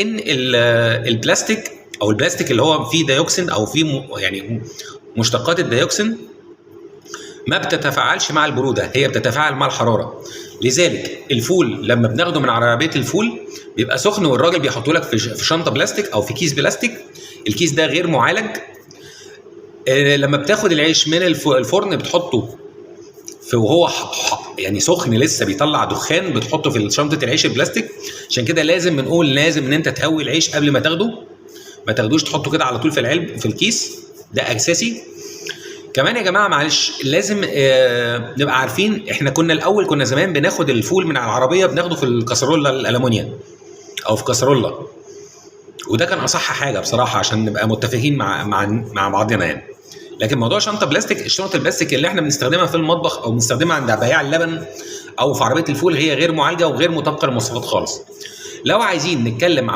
ان البلاستيك او البلاستيك اللي هو فيه ديوكسين او فيه يعني مشتقات الديوكسين ما بتتفاعلش مع البروده، هي بتتفاعل مع الحراره. لذلك الفول لما بناخده من عربيه الفول بيبقى سخن، والراجل بيحطه لك في شنطه بلاستيك او في كيس بلاستيك. الكيس ده غير معالج. لما بتاخد العيش من الفرن بتحطه في وهو يعني سخن لسه بيطلع دخان، بتحطه في شنطه العيش البلاستيك. عشان كده لازم بنقول لازم ان انت تهوي العيش قبل ما تاخده، ما تاخدوش تحطه كده على طول في العلب في الكيس، ده اساسي. كمان يا جماعه معلش لازم نبقى عارفين، احنا كنا الاول كنا زمان بناخد الفول من على العربيه بناخده في الكسرولة الالومنيوم او في كسرولة، وده كان اصح حاجه بصراحه عشان نبقى متفقين مع بعضنا يعني. لكن موضوع شنطه بلاستيك، الشنط البلاستيك اللي احنا بنستخدمها في المطبخ او بنستخدمها عند بياع اللبن او في عربيه الفول هي غير معالجه وغير مطابقه للمواصفات خالص. لو عايزين نتكلم عن